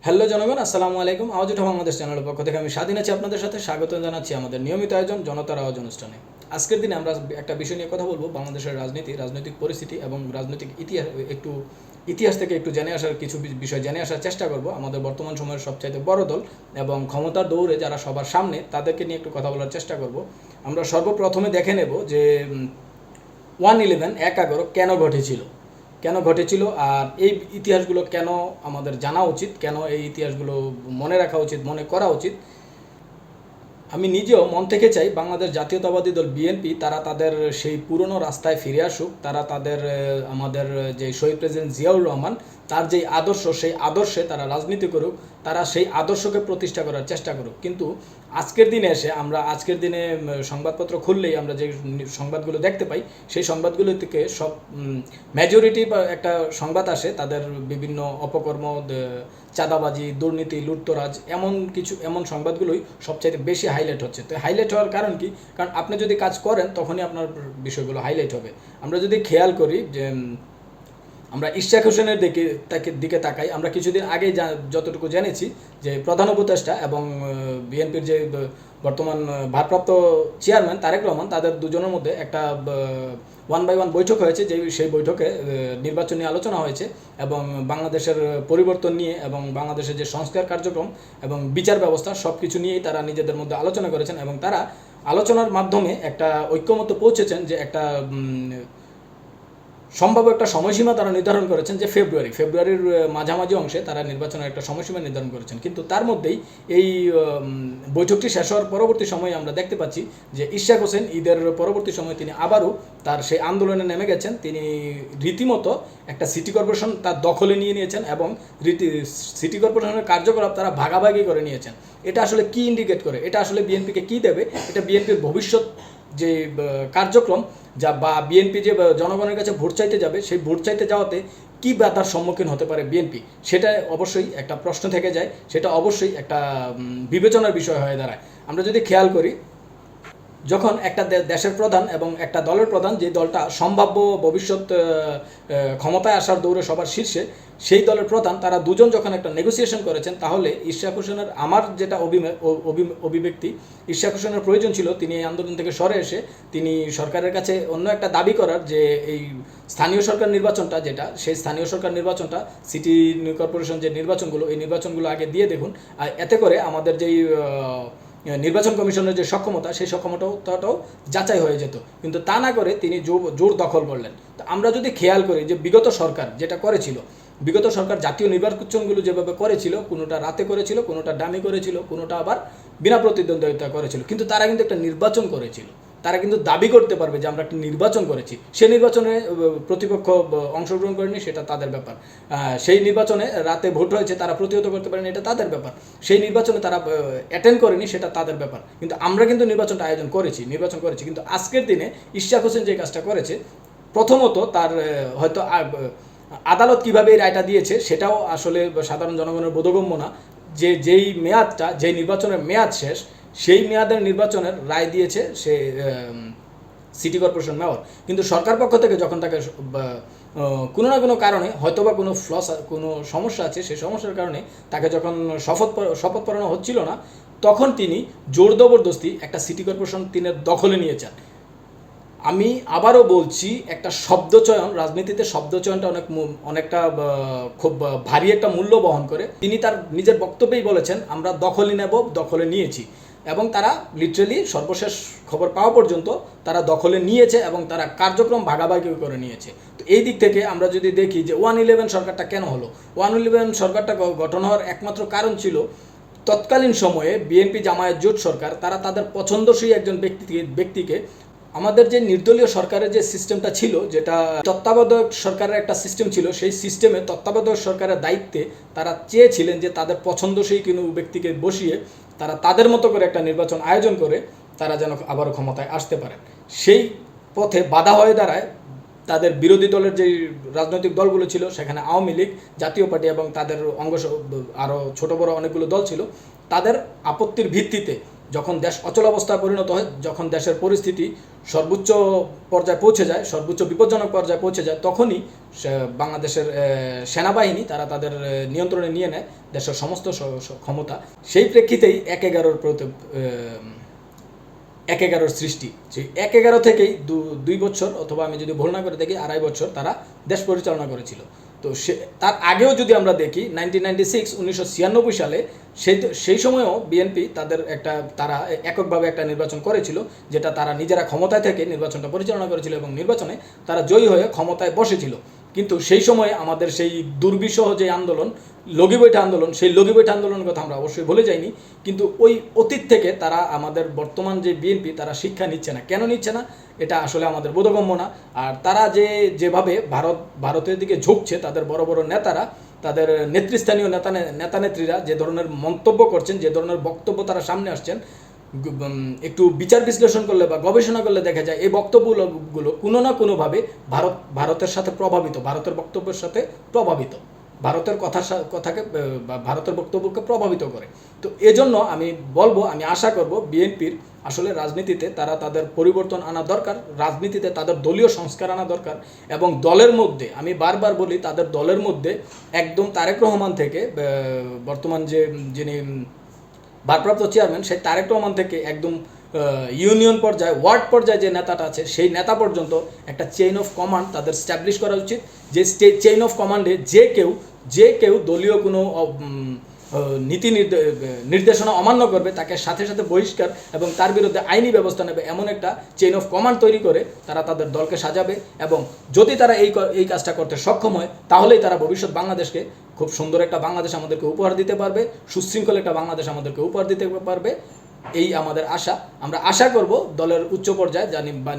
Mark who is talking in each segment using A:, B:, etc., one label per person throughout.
A: Hello জনগণ, আসসালামু আলাইকুম। আওয়াজ উঠা বাংলাদেশ চ্যানেলের পক্ষ থেকে আমি স্বাধীন আছি আপনাদের সাথে স্বাগত জানাচ্ছি আমাদের নিয়মিত আয়োজন জনতার আওয়াজ অনুষ্ঠানে। আজকের দিনে আমরা একটা বিষয় নিয়ে কথা বলবো, বাংলাদেশের রাজনৈতিক পরিস্থিতি এবং রাজনৈতিক ইতিহাস থেকে একটু জেনে আসার কিছু বিষয় জেনে আসার চেষ্টা করব। আমাদের বর্তমান সময়ের সবচাইতে বড় দল এবং ক্ষমতার দৌড়ে যারা সবার সামনে, তাদেরকে নিয়ে একটু কথা বলার চেষ্টা করব। আমরা সর্বপ্রথমে দেখে নেব যে 1/11 কেন ঘটেছিল আর এই ইতিহাসগুলো কেন আমাদের জানা উচিত, কেন এই ইতিহাসগুলো মনে রাখা উচিত, মনে করা উচিত। আমি নিজেও মন থেকে চাই বাংলাদেশ জাতীয়তাবাদী দল বিএনপি তারা তাদের সেই পুরনো রাস্তায় ফিরে আসুক, তারা তাদের আমাদের যে শহীদ প্রেসিডেন্ট জিয়াউর রহমান তার যেই আদর্শ, সেই আদর্শে তারা রাজনীতি করুক, তারা সেই আদর্শকে প্রতিষ্ঠা করার চেষ্টা করুক। কিন্তু আজকের দিনে এসে আজকের দিনে সংবাদপত্র খুললেই আমরা যে সংবাদগুলো দেখতে পাই, সেই সংবাদগুলো থেকে সব মেজরিটি একটা সংবাদ আসে তাদের বিভিন্ন অপকর্ম, চাঁদাবাজি, দুর্নীতি, লুটতরাজ, এমন সংবাদগুলোই সবচাইতে বেশি হাইলাইট হচ্ছে। তো হাইলাইট হওয়ার কারণ কি? কারণ আপনি যদি কাজ করেন তখনই আপনার বিষয়গুলো হাইলাইট হবে। আমরা যদি খেয়াল করি যে আমরা ইশতিয়াক হোসেনের দিকে তাকাই, আমরা কিছুদিন আগে যতটুকু জেনেছি যে প্রধান উপদেষ্টা এবং বিএনপির যে বর্তমান ভারপ্রাপ্ত চেয়ারম্যান তারেক রহমান, তাদের দুজনের মধ্যে একটা 1-by-1 বৈঠক হয়েছে, সেই বৈঠকে নির্বাচন নিয়ে আলোচনা হয়েছে এবং বাংলাদেশের পরিবর্তন নিয়ে এবং বাংলাদেশের যে সংস্কার কার্যক্রম এবং বিচার ব্যবস্থা সব কিছু নিয়েই তারা নিজেদের মধ্যে আলোচনা করেছেন এবং তারা আলোচনার মাধ্যমে একটা ঐক্যমত্যে পৌঁছেছেন যে একটা সম্ভাব্য একটা সময়সীমা তারা নির্ধারণ করেছেন যে ফেব্রুয়ারির মাঝামাঝি অংশে তারা নির্বাচনের একটা সময়সীমা নির্ধারণ করেছেন। কিন্তু তার মধ্যেই এই বৈঠকটি শেষ হওয়ার পরবর্তী সময়ে আমরা দেখতে পাচ্ছি যে ইশতিয়াক হোসেন ঈদের পরবর্তী সময়ে তিনি আবারও তার সেই আন্দোলনে নেমে গেছেন। তিনি রীতিমতো একটা সিটি কর্পোরেশন তার দখলে নিয়ে নিয়েছেন এবং সিটি কর্পোরেশনের কার্যকলাপ তারা ভাগাভাগি করে নিয়েছেন। এটা আসলে কি ইন্ডিকেট করে? এটা আসলে বিএনপিকে কি দেবে? এটা বিএনপির ভবিষ্যৎ যে কার্যক্রম বা বিএনপি যে জনগণের কাছে ভোট চাইতে যাবে, সেই ভোট চাইতে যাওয়াতে কী বাধার সম্মুখীন হতে পারে বিএনপি, সেটা অবশ্যই একটা প্রশ্ন থেকে যায়, সেটা অবশ্যই একটা বিবেচনার বিষয় হয়ে দাঁড়ায়। আমরা যদি খেয়াল করি, যখন একটা দেশের প্রধান এবং একটা দলের প্রধান, যে দলটা সম্ভাব্য ভবিষ্যৎ ক্ষমতায় আসার দৌড়ে সবার শীর্ষে, সেই দলের প্রধান, তারা দুজন যখন একটা নেগোসিয়েশন করেছেন, তাহলে ইশতিয়াক হোসেনের, আমার যেটা অভিব্যক্তি, ইশতিয়াক হোসেনের প্রয়োজন ছিল তিনি এই আন্দোলন থেকে সরে এসে তিনি সরকারের কাছে অন্য একটা দাবি করার, যে এই স্থানীয় সরকার নির্বাচনটা যেটা, সেই স্থানীয় সরকার নির্বাচনটা, সিটি কর্পোরেশন যে নির্বাচনগুলো, এই নির্বাচনগুলো আগে দিয়ে দেখুন, এতে করে আমাদের যেই নির্বাচন কমিশনের যে সক্ষমতা, সেই সক্ষমতাটাও যাচাই হয়ে যেত। কিন্তু তা না করে তিনি জোর দখল করলেন। তো আমরা যদি খেয়াল করি যে বিগত সরকার যেটা করেছিল, বিগত সরকার জাতীয় নির্বাচনগুলো যেভাবে করেছিল, কোনোটা রাতে করেছিল, কোনোটা ডামি করেছিল, কোনোটা আবার বিনা প্রতিদ্বন্দ্বিতা করেছিল, কিন্তু তারা কিন্তু একটা নির্বাচন করেছিল। তারা কিন্তু দাবি করতে পারবে যে আমরা একটা নির্বাচন করেছি। সেই নির্বাচনে প্রতিপক্ষ অংশগ্রহণ করেনি, সেটা তাদের ব্যাপার। সেই নির্বাচনে রাতে ভোট হয়েছে, তারা প্রতিহত করতে পারেনি, এটা তাদের ব্যাপার। সেই নির্বাচনে তারা অ্যাটেন্ড করেনি, সেটা তাদের ব্যাপার। কিন্তু আমরা কিন্তু নির্বাচনটা নির্বাচন করেছি। কিন্তু আজকের দিনে ইশতিয়াক হোসেন যে কাজটা করেছে, প্রথমত তার হয়তো আদালত কীভাবে এই রায়টা দিয়েছে সেটাও আসলে সাধারণ জনগণের বোধগম্য না। যেই নির্বাচনের মেয়াদ শেষ, সেই মেয়াদের নির্বাচনের রায় দিয়েছে সে সিটি কর্পোরেশন মেয়র। কিন্তু সরকার পক্ষ থেকে যখন তাকে কোনো না কোনো কারণে, হয়তোবা কোনো সমস্যা আছে, সেই সমস্যার কারণে তাকে যখন শপথ পড়ানো হচ্ছিল না, তখন তিনি জোর জবরদস্তি একটা সিটি কর্পোরেশন তিনি দখলে নিয়েছেন। আমি আবারও বলছি, একটা শব্দচয়ন, রাজনীতিতে শব্দচয়নটা অনেকটা খুব ভারী একটা মূল্য বহন করে। তিনি তার নিজের বক্তব্যেই বলেছেন আমরা দখলে নিয়েছি, এবং তারা লিটারেলি সর্বশেষ খবর পাওয়া পর্যন্ত তারা দখলে নিয়েছে এবং তারা কার্যক্রম ভাগাভাগি করে নিয়েছে। তো এই দিক থেকে আমরা যদি দেখি যে 1/11 সরকারটা কেন হলো, 1/11 সরকারটা গঠন হওয়ার একমাত্র কারণ ছিল তৎকালীন সময়ে বিএনপি জামায়াত জোট সরকার, তারা তাদের পছন্দসই একজন ব্যক্তিকে, আমাদের যে নির্দলীয় সরকারের যে সিস্টেমটা ছিল, যেটা তত্ত্বাবধায়ক সরকারের একটা সিস্টেম ছিল, সেই সিস্টেমে তত্ত্বাবধায়ক সরকারের দায়িত্বে তারা চেয়েছিলেন যে তাদের পছন্দসই কোনো ব্যক্তিকে বসিয়ে তারা তাদের মতো করে একটা নির্বাচন আয়োজন করে তারা যেন আবারও ক্ষমতায় আসতে পারেন। সেই পথে বাধা হয়ে দাঁড়ায় তাদের বিরোধী দলের যে রাজনৈতিক দলগুলো ছিল, সেখানে আওয়ামী লীগ, জাতীয় পার্টি এবং তাদের আরও ছোট বড় অনেকগুলো দল ছিল। তাদের আপত্তির ভিত্তিতে যখন দেশ অচলাবস্থায় পরিণত হয়, যখন দেশের পরিস্থিতি সর্বোচ্চ পর্যায়ে পৌঁছে যায়, সর্বোচ্চ বিপজ্জনক পর্যায়ে পৌঁছে যায়, তখনই বাংলাদেশের সেনাবাহিনী তারা তাদের নিয়ন্ত্রণে নিয়ে নেয় দেশের সমস্ত ক্ষমতা। সেই প্রেক্ষিতেই 1/11 সৃষ্টি। সেই 1/11 থেকেই 2 বছর, অথবা আমি যদি ভুল না করে দেখি 2.5 বছর তারা দেশ পরিচালনা করেছিল। তো তার আগেও যদি আমরা দেখি 1996 সালে সেই সময়ও বিএনপি তারা এককভাবে একটা নির্বাচন করেছিল, যেটা তারা নিজেরা ক্ষমতায় থেকে নির্বাচনটা পরিচালনা করেছিল এবং নির্বাচনে তারা জয়ী হয়ে ক্ষমতায় বসেছিল। কিন্তু সেই সময়ে আমাদের সেই দুর্বিষহ যে আন্দোলন, লগিবৈঠা আন্দোলন, সেই লগিবৈঠা আন্দোলনের কথা আমরা অবশ্যই ভুলে যাইনি। কিন্তু ওই অতীত থেকে তারা আমাদের বর্তমান যে বিএনপি তারা শিক্ষা নিচ্ছে না। কেন নিচ্ছে না এটা আসলে আমাদের বোধগম্য না। আর তারা যেভাবে ভারতের দিকে ঝুঁকছে, তাদের বড় বড় নেতারা, তাদের নেতৃস্থানীয় নেত্রীরা যে ধরনের মন্তব্য করছেন, যে ধরনের বক্তব্য তারা সামনে আসছেন, একটু বিচার বিশ্লেষণ করলে বা গবেষণা করলে দেখা যায় এই বক্তব্যগুলো কোনো না কোনোভাবে ভারতের সাথে প্রভাবিত, ভারতের বক্তব্যের সাথে প্রভাবিত, ভারতের কথাকে বা ভারতের বক্তব্যকে প্রভাবিত করে। তো এজন্য আমি বলবো, আমি আশা করব বিএনপির আসলে রাজনীতিতে তারা তাদের পরিবর্তন আনা দরকার, রাজনীতিতে তাদের দলীয় সংস্কার আনা দরকার, এবং দলের মধ্যে আমি বারবার বলি তাদের দলের মধ্যে একদম তারেক রহমান থেকে বর্তমান যিনি ভারপ্রাপ্ত চেয়ারম্যান, সেই তারেক রহমান থেকে একদম ইউনিয়ন পর্যায়ে, ওয়ার্ড পর্যায়ে যে নেতাটা আছে সেই নেতা পর্যন্ত একটা চেইন অফ কমান্ড তাদের স্ট্যাবলিশ করা উচিত। যে চেইন অফ কমান্ডে যে কেউ দলীয় কোনো নীতি নির্দেশনা অমান্য করবে তাকে সাথে সাথে বহিষ্কার এবং তার বিরুদ্ধে আইনি ব্যবস্থা নেবে, এমন একটা চেইন অফ কমান্ড তৈরি করে তারা তাদের দলকে সাজাবে। এবং যদি তারা এই কাজটা করতে সক্ষম হয়, তাহলেই তারা ভবিষ্যৎ বাংলাদেশকে খুব সুন্দর একটা বাংলাদেশ আমাদেরকে উপহার দিতে পারবে, সুশৃঙ্খল একটা বাংলাদেশ আমাদেরকে উপহার দিতে পারবে। এই আমাদের আশা। আমরা আশা করব দলের উচ্চ পর্যায়ে বা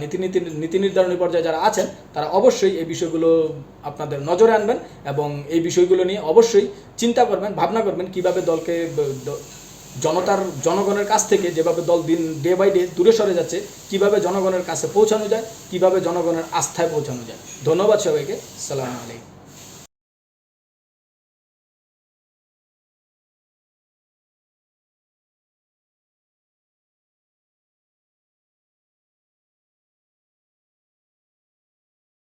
A: নীতি নির্ধারণী পর্যায়ে যারা আছেন তারা অবশ্যই এই বিষয়গুলো আপনাদের নজরে আনবেন এবং এই বিষয়গুলো নিয়ে অবশ্যই চিন্তা করবেন, ভাবনা করবেন কীভাবে দলকে জনগণের কাছ থেকে, যেভাবে দল ডে বাই ডে দূরে সরে যাচ্ছে, কিভাবে জনগণের কাছে পৌঁছানো যায়, কিভাবে জনগণের আস্থায় পৌঁছানো যায়। ধন্যবাদ সবাইকে। আসসালামু আলাইকুম।